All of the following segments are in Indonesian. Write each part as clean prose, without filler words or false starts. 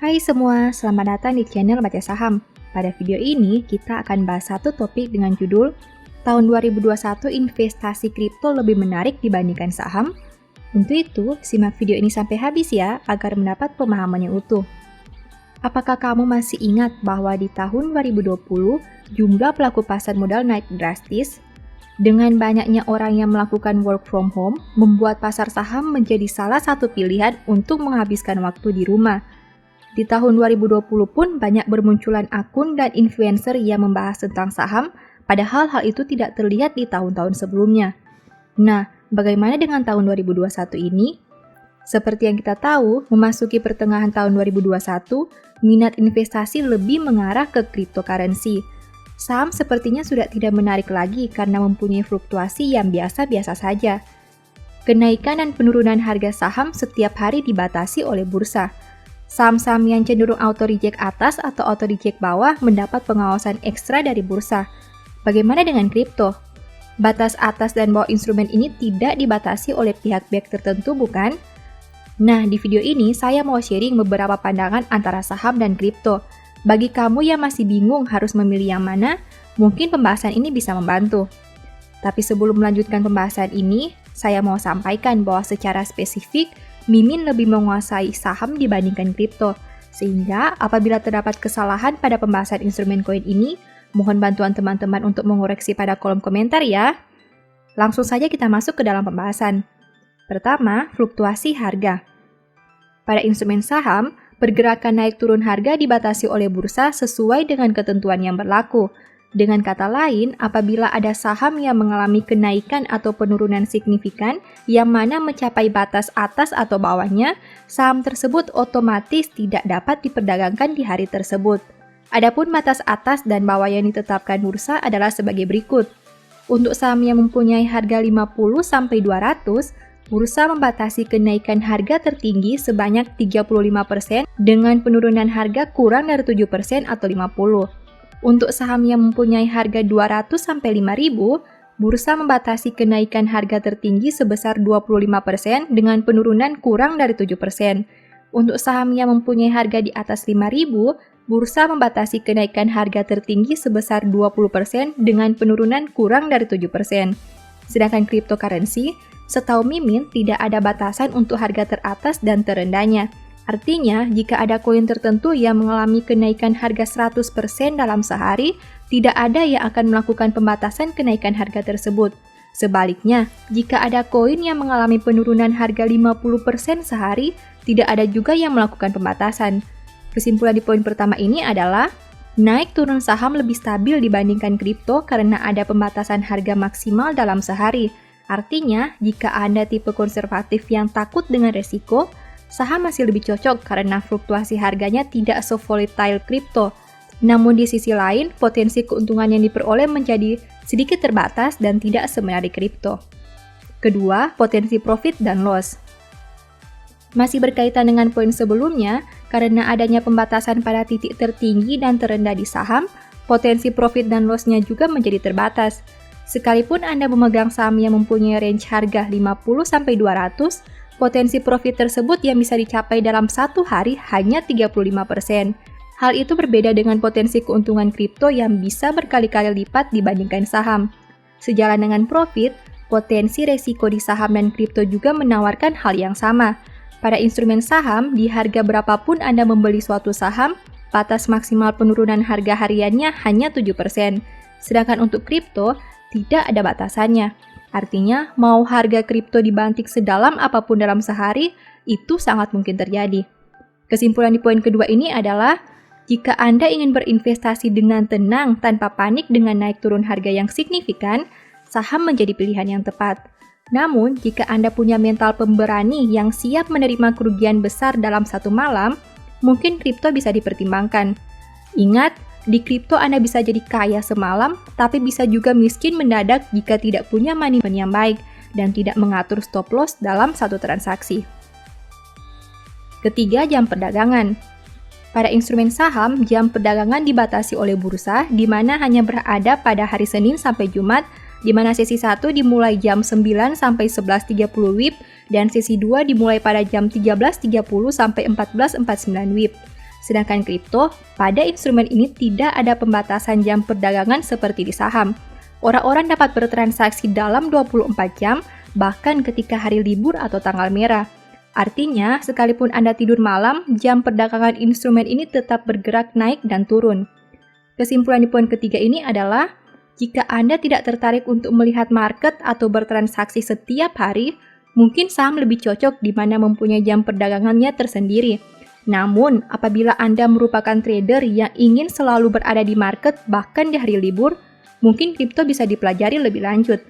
Hai semua, selamat datang di channel Baca Saham. Pada video ini, kita akan bahas satu topik dengan judul Tahun 2021 investasi kripto lebih menarik dibandingkan saham. Untuk itu, simak video ini sampai habis ya, agar mendapat pemahaman yang utuh. Apakah kamu masih ingat bahwa di tahun 2020, jumlah pelaku pasar modal naik drastis? Dengan banyaknya orang yang melakukan work from home, membuat pasar saham menjadi salah satu pilihan untuk menghabiskan waktu di rumah. Di tahun 2020 pun banyak bermunculan akun dan influencer yang membahas tentang saham, padahal hal itu tidak terlihat di tahun-tahun sebelumnya. Nah, bagaimana dengan tahun 2021 ini? Seperti yang kita tahu, memasuki pertengahan tahun 2021, minat investasi lebih mengarah ke cryptocurrency. Saham sepertinya sudah tidak menarik lagi karena mempunyai fluktuasi yang biasa-biasa saja. Kenaikan dan penurunan harga saham setiap hari dibatasi oleh bursa. Saham-saham yang cenderung auto-reject atas atau auto-reject bawah mendapat pengawasan ekstra dari bursa. Bagaimana dengan kripto? Batas atas dan bawah instrumen ini tidak dibatasi oleh pihak-pihak tertentu, bukan? Nah, di video ini saya mau sharing beberapa pandangan antara saham dan kripto. Bagi kamu yang masih bingung harus memilih yang mana, mungkin pembahasan ini bisa membantu. Tapi sebelum melanjutkan pembahasan ini, saya mau sampaikan bahwa secara spesifik, Mimin lebih menguasai saham dibandingkan kripto, sehingga apabila terdapat kesalahan pada pembahasan instrumen koin ini, mohon bantuan teman-teman untuk mengoreksi pada kolom komentar ya. Langsung saja kita masuk ke dalam pembahasan. Pertama, fluktuasi harga. Pada instrumen saham, pergerakan naik turun harga dibatasi oleh bursa sesuai dengan ketentuan yang berlaku. Dengan kata lain, apabila ada saham yang mengalami kenaikan atau penurunan signifikan yang mana mencapai batas atas atau bawahnya, saham tersebut otomatis tidak dapat diperdagangkan di hari tersebut. Adapun batas atas dan bawah yang ditetapkan bursa adalah sebagai berikut. Untuk saham yang mempunyai harga 50-200, bursa membatasi kenaikan harga tertinggi sebanyak 35% dengan penurunan harga kurang dari 7% atau 50%. Untuk saham yang mempunyai harga 200-5.000, bursa membatasi kenaikan harga tertinggi sebesar 25% dengan penurunan kurang dari 7%. Untuk saham yang mempunyai harga di atas 5.000, bursa membatasi kenaikan harga tertinggi sebesar 20% dengan penurunan kurang dari 7%. Sedangkan cryptocurrency, setahu Mimin tidak ada batasan untuk harga teratas dan terendahnya. Artinya, jika ada koin tertentu yang mengalami kenaikan harga 100% dalam sehari, tidak ada yang akan melakukan pembatasan kenaikan harga tersebut. Sebaliknya, jika ada koin yang mengalami penurunan harga 50% sehari, tidak ada juga yang melakukan pembatasan. Kesimpulan di poin pertama ini adalah, naik turun saham lebih stabil dibandingkan kripto karena ada pembatasan harga maksimal dalam sehari. Artinya, jika Anda tipe konservatif yang takut dengan resiko, saham masih lebih cocok karena fluktuasi harganya tidak se-volatile kripto. Namun di sisi lain, potensi keuntungan yang diperoleh menjadi sedikit terbatas dan tidak semenarik kripto. Kedua, potensi profit dan loss. Masih berkaitan dengan poin sebelumnya, karena adanya pembatasan pada titik tertinggi dan terendah di saham, potensi profit dan loss-nya juga menjadi terbatas. Sekalipun Anda memegang saham yang mempunyai range harga 50-200, potensi profit tersebut yang bisa dicapai dalam satu hari hanya 35%. Hal itu berbeda dengan potensi keuntungan kripto yang bisa berkali-kali lipat dibandingkan saham. Sejalan dengan profit, potensi resiko di saham dan kripto juga menawarkan hal yang sama. Pada instrumen saham, di harga berapapun Anda membeli suatu saham, batas maksimal penurunan harga hariannya hanya 7%. Sedangkan untuk kripto, tidak ada batasannya. Artinya, mau harga kripto dibanting sedalam apapun dalam sehari, itu sangat mungkin terjadi. Kesimpulan di poin kedua ini adalah, jika Anda ingin berinvestasi dengan tenang tanpa panik dengan naik turun harga yang signifikan, saham menjadi pilihan yang tepat. Namun, jika Anda punya mental pemberani yang siap menerima kerugian besar dalam satu malam, mungkin kripto bisa dipertimbangkan. Ingat, di kripto Anda bisa jadi kaya semalam, tapi bisa juga miskin mendadak jika tidak punya manajemen yang baik dan tidak mengatur stop loss dalam satu transaksi. Ketiga, jam perdagangan. Pada instrumen saham, jam perdagangan dibatasi oleh bursa, di mana hanya berada pada hari Senin sampai Jumat, di mana sesi 1 dimulai jam 9 sampai 11.30 WIB dan sesi 2 dimulai pada jam 13.30 sampai 14.49 WIB. Sedangkan kripto, pada instrumen ini tidak ada pembatasan jam perdagangan seperti di saham. Orang-orang dapat bertransaksi dalam 24 jam, bahkan ketika hari libur atau tanggal merah. Artinya, sekalipun Anda tidur malam, jam perdagangan instrumen ini tetap bergerak naik dan turun. Kesimpulan di poin ketiga ini adalah, jika Anda tidak tertarik untuk melihat market atau bertransaksi setiap hari, mungkin saham lebih cocok di mana mempunyai jam perdagangannya tersendiri. Namun, apabila Anda merupakan trader yang ingin selalu berada di market bahkan di hari libur, mungkin kripto bisa dipelajari lebih lanjut.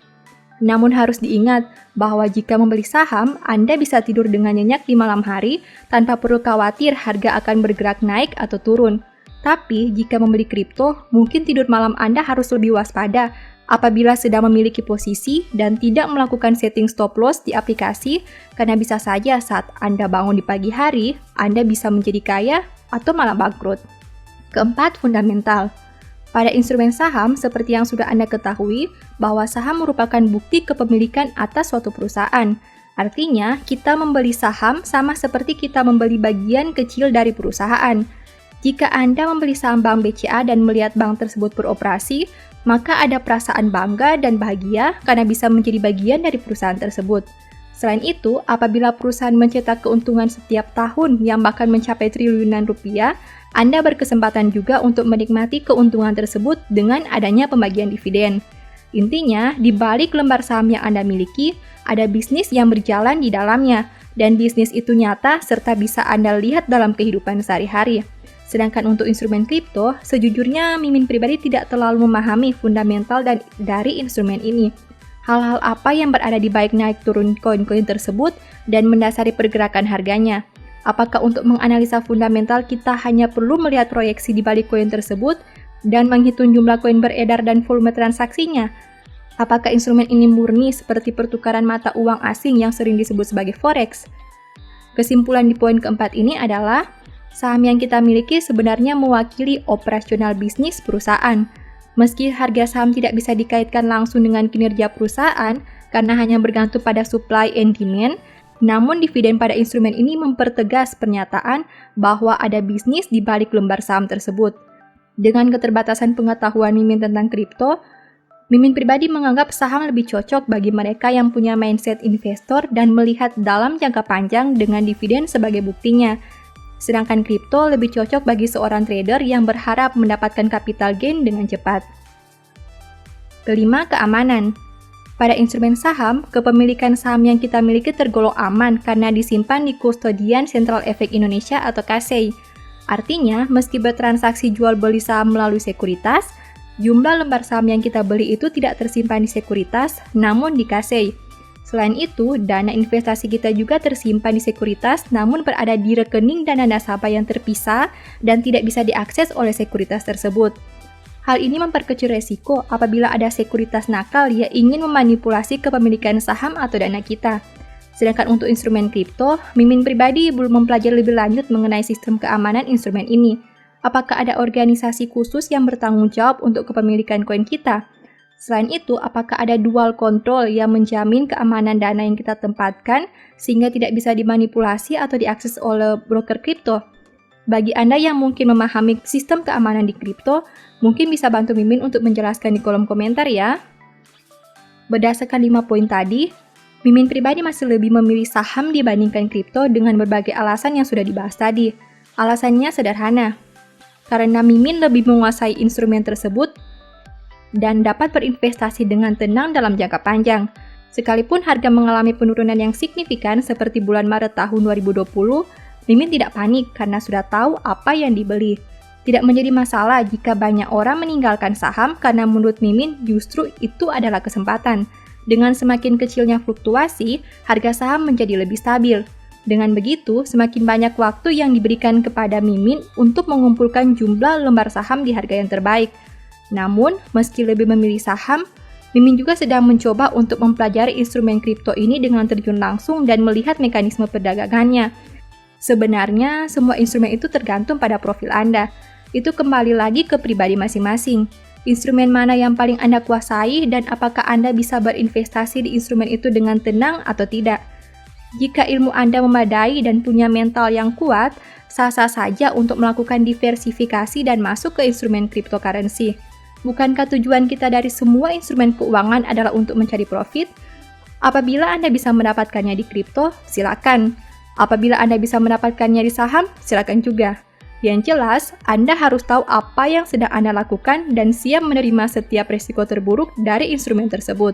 Namun harus diingat bahwa jika membeli saham, Anda bisa tidur dengan nyenyak di malam hari tanpa perlu khawatir harga akan bergerak naik atau turun. Tapi, jika membeli kripto, mungkin tidur malam Anda harus lebih waspada apabila sedang memiliki posisi dan tidak melakukan setting stop loss di aplikasi, karena bisa saja saat Anda bangun di pagi hari, Anda bisa menjadi kaya atau malah bangkrut. Keempat, fundamental. Pada instrumen saham, seperti yang sudah Anda ketahui, bahwa saham merupakan bukti kepemilikan atas suatu perusahaan. Artinya, kita membeli saham sama seperti kita membeli bagian kecil dari perusahaan. Jika Anda membeli saham Bank BCA dan melihat bank tersebut beroperasi, maka ada perasaan bangga dan bahagia karena bisa menjadi bagian dari perusahaan tersebut. Selain itu, apabila perusahaan mencetak keuntungan setiap tahun yang bahkan mencapai triliunan rupiah, Anda berkesempatan juga untuk menikmati keuntungan tersebut dengan adanya pembagian dividen. Intinya, di balik lembar saham yang Anda miliki, ada bisnis yang berjalan di dalamnya, dan bisnis itu nyata serta bisa Anda lihat dalam kehidupan sehari-hari. Sedangkan untuk instrumen kripto, sejujurnya Mimin pribadi tidak terlalu memahami fundamental dari instrumen ini. Hal-hal apa yang berada di balik naik turun koin-koin tersebut dan mendasari pergerakan harganya. Apakah untuk menganalisa fundamental kita hanya perlu melihat proyeksi di balik koin tersebut dan menghitung jumlah koin beredar dan volume transaksinya? Apakah instrumen ini murni seperti pertukaran mata uang asing yang sering disebut sebagai forex? Kesimpulan di poin keempat ini adalah, saham yang kita miliki sebenarnya mewakili operasional bisnis perusahaan. Meski harga saham tidak bisa dikaitkan langsung dengan kinerja perusahaan karena hanya bergantung pada supply and demand, namun dividen pada instrumen ini mempertegas pernyataan bahwa ada bisnis di balik lembar saham tersebut. Dengan keterbatasan pengetahuan Mimin tentang kripto, Mimin pribadi menganggap saham lebih cocok bagi mereka yang punya mindset investor dan melihat dalam jangka panjang dengan dividen sebagai buktinya. Sedangkan kripto lebih cocok bagi seorang trader yang berharap mendapatkan capital gain dengan cepat. Kelima, keamanan. Pada instrumen saham, kepemilikan saham yang kita miliki tergolong aman karena disimpan di Kustodian Sentral Efek Indonesia atau KSEI. Artinya, meski bertransaksi jual beli saham melalui sekuritas, jumlah lembar saham yang kita beli itu tidak tersimpan di sekuritas, namun di KSEI. Selain itu, dana investasi kita juga tersimpan di sekuritas, namun berada di rekening dana nasabah yang terpisah dan tidak bisa diakses oleh sekuritas tersebut. Hal ini memperkecil resiko apabila ada sekuritas nakal yang ingin memanipulasi kepemilikan saham atau dana kita. Sedangkan untuk instrumen kripto, Mimin pribadi belum mempelajari lebih lanjut mengenai sistem keamanan instrumen ini. Apakah ada organisasi khusus yang bertanggung jawab untuk kepemilikan koin kita? Selain itu, apakah ada dual control yang menjamin keamanan dana yang kita tempatkan sehingga tidak bisa dimanipulasi atau diakses oleh broker kripto? Bagi Anda yang mungkin memahami sistem keamanan di kripto, mungkin bisa bantu Mimin untuk menjelaskan di kolom komentar ya. Berdasarkan 5 poin tadi, Mimin pribadi masih lebih memilih saham dibandingkan kripto dengan berbagai alasan yang sudah dibahas tadi. Alasannya sederhana, karena Mimin lebih menguasai instrumen tersebut dan dapat berinvestasi dengan tenang dalam jangka panjang. Sekalipun harga mengalami penurunan yang signifikan seperti bulan Maret tahun 2020, Mimin tidak panik karena sudah tahu apa yang dibeli. Tidak menjadi masalah jika banyak orang meninggalkan saham karena menurut Mimin justru itu adalah kesempatan. Dengan semakin kecilnya fluktuasi, harga saham menjadi lebih stabil. Dengan begitu, semakin banyak waktu yang diberikan kepada Mimin untuk mengumpulkan jumlah lembar saham di harga yang terbaik. Namun, meski lebih memilih saham, Mimin juga sedang mencoba untuk mempelajari instrumen kripto ini dengan terjun langsung dan melihat mekanisme perdagangannya. Sebenarnya, semua instrumen itu tergantung pada profil Anda. Itu kembali lagi ke pribadi masing-masing. Instrumen mana yang paling Anda kuasai dan apakah Anda bisa berinvestasi di instrumen itu dengan tenang atau tidak. Jika ilmu Anda memadai dan punya mental yang kuat, sah-sah saja untuk melakukan diversifikasi dan masuk ke instrumen cryptocurrency. Bukankah tujuan kita dari semua instrumen keuangan adalah untuk mencari profit? Apabila Anda bisa mendapatkannya di kripto, silakan. Apabila Anda bisa mendapatkannya di saham, silakan juga. Yang jelas, Anda harus tahu apa yang sedang Anda lakukan dan siap menerima setiap risiko terburuk dari instrumen tersebut.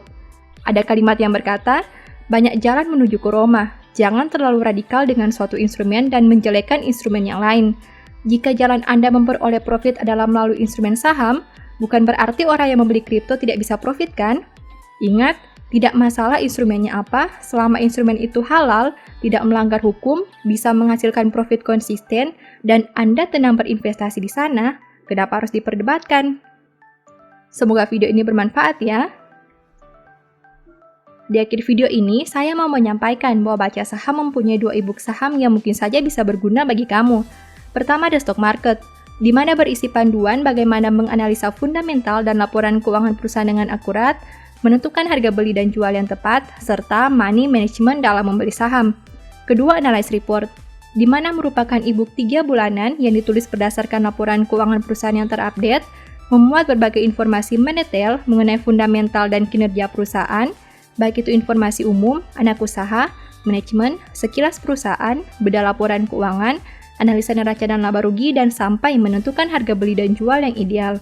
Ada kalimat yang berkata, banyak jalan menuju ke Roma. Jangan terlalu radikal dengan suatu instrumen dan menjelekkan instrumen yang lain. Jika jalan Anda memperoleh profit adalah melalui instrumen saham, bukan berarti orang yang membeli kripto tidak bisa profit kan? Ingat, tidak masalah instrumennya apa, selama instrumen itu halal, tidak melanggar hukum, bisa menghasilkan profit konsisten, dan Anda tenang berinvestasi di sana, kenapa harus diperdebatkan? Semoga video ini bermanfaat ya. Di akhir video ini, saya mau menyampaikan bahwa Baca Saham mempunyai 2 e-book saham yang mungkin saja bisa berguna bagi kamu. Pertama, The Stock Market, di mana berisi panduan bagaimana menganalisa fundamental dan laporan keuangan perusahaan dengan akurat, menentukan harga beli dan jual yang tepat, serta money management dalam membeli saham. Kedua, Analyze Report, di mana merupakan e-book 3 bulanan yang ditulis berdasarkan laporan keuangan perusahaan yang terupdate, memuat berbagai informasi mendetail mengenai fundamental dan kinerja perusahaan, baik itu informasi umum, anak usaha, manajemen, sekilas perusahaan, beda laporan keuangan, analisa neraca dan laba rugi, dan sampai menentukan harga beli dan jual yang ideal.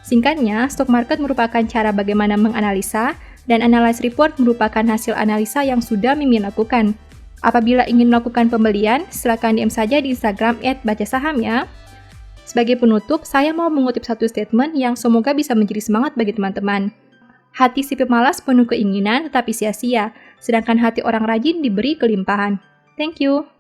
Singkatnya, stock market merupakan cara bagaimana menganalisa, dan analyze report merupakan hasil analisa yang sudah Mimin lakukan. Apabila ingin melakukan pembelian, silakan DM saja di Instagram @bacasaham ya. Sebagai penutup, saya mau mengutip satu statement yang semoga bisa menjadi semangat bagi teman-teman. Hati si pemalas penuh keinginan tetapi sia-sia, sedangkan hati orang rajin diberi kelimpahan. Thank you.